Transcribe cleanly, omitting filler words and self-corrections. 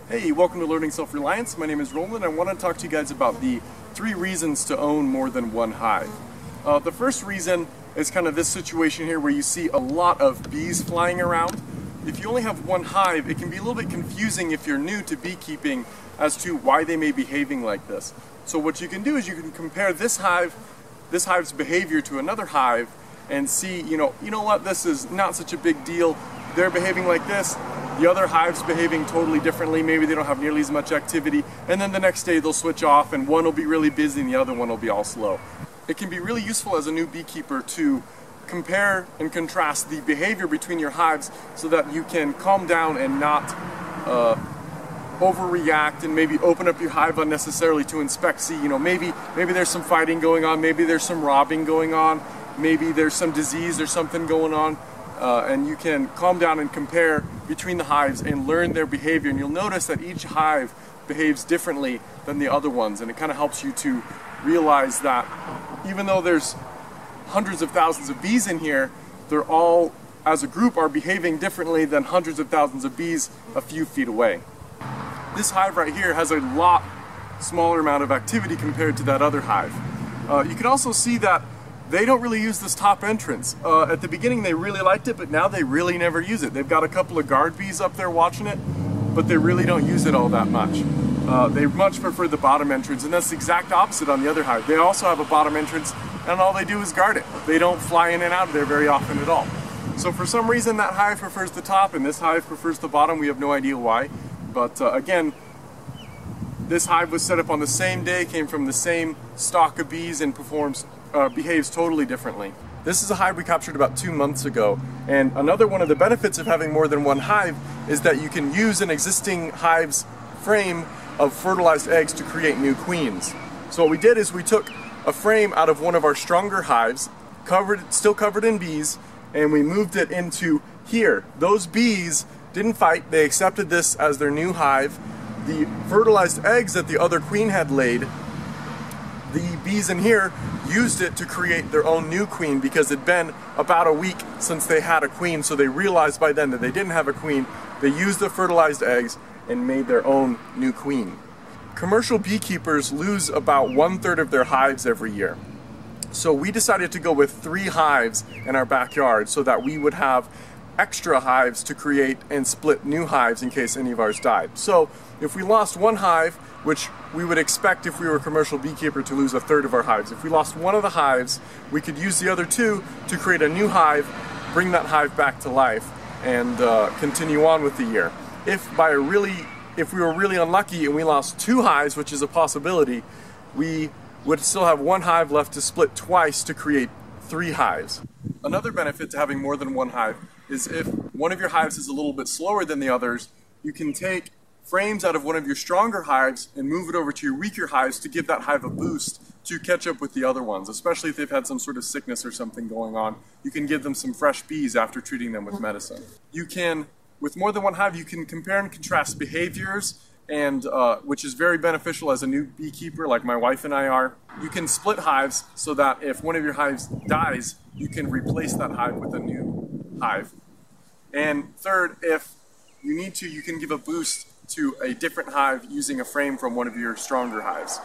Hey, welcome to Learning Self-Reliance. My name is Roland. I want to talk to you guys about the 3 reasons to own more than one hive. The first reason is kind of this situation here where you see a lot of bees flying around. If you only have one hive, it can be a little bit confusing if you're new to beekeeping as to why they may be behaving like this. So what you can do is you can compare this hive's behavior to another hive and see, you know what, this is not such a big deal. They're behaving like this. The other hive's behaving totally differently. Maybe they don't have nearly as much activity. And then the next day they'll switch off and one will be really busy and the other one will be all slow. It can be really useful as a new beekeeper to compare and contrast the behavior between your hives so that you can calm down and not overreact and maybe open up your hive unnecessarily to inspect. See, maybe there's some fighting going on, maybe there's some robbing going on, maybe there's some disease or something going on. And you can calm down and compare between the hives and learn their behavior, and you'll notice that each hive behaves differently than the other ones, and it kind of helps you to realize that even though there's hundreds of thousands of bees in here, they're all, as a group, are behaving differently than hundreds of thousands of bees a few feet away. This hive right here has a lot smaller amount of activity compared to that other hive. You can also see that they don't really use this top entrance. At the beginning they really liked it, but now they really never use it. They've got a couple of guard bees up there watching it, but they really don't use it all that much. They much prefer the bottom entrance, and that's the exact opposite on the other hive. They also have a bottom entrance, and all they do is guard it. They don't fly in and out of there very often at all. So for some reason that hive prefers the top and this hive prefers the bottom. We have no idea why, but again, this hive was set up on the same day, came from the same stock of bees, and behaves totally differently. This is a hive we captured about 2 months ago, and another one of the benefits of having more than one hive is that you can use an existing hive's frame of fertilized eggs to create new queens. So what we did is we took a frame out of one of our stronger hives, still covered in bees, and we moved it into here. Those bees didn't fight, they accepted this as their new hive. The fertilized eggs that the other queen had laid, the bees in here used it to create their own new queen because it'd been about a week since they had a queen, so they realized by then that they didn't have a queen. They used the fertilized eggs and made their own new queen. Commercial beekeepers lose about 1/3 of their hives every year. So we decided to go with 3 hives in our backyard so that we would have extra hives to create and split new hives in case any of ours died. So if we lost one hive, which we would expect if we were a commercial beekeeper to lose 1/3 of our hives, if we lost one of the hives, we could use the other 2 to create a new hive, bring that hive back to life, and continue on with the year. If we were really unlucky and we lost 2 hives, which is a possibility, we would still have 1 hive left to split twice to create 3 hives. Another benefit to having more than one hive is if one of your hives is a little bit slower than the others, you can take frames out of one of your stronger hives and move it over to your weaker hives to give that hive a boost to catch up with the other ones, especially if they've had some sort of sickness or something going on. You can give them some fresh bees after treating them with medicine. You can, with more than one hive, you can compare and contrast behaviors, and which is very beneficial as a new beekeeper like my wife and I are. You can split hives so that if one of your hives dies, you can replace that hive with a new hive. And third, if you need to, you can give a boost to a different hive using a frame from one of your stronger hives.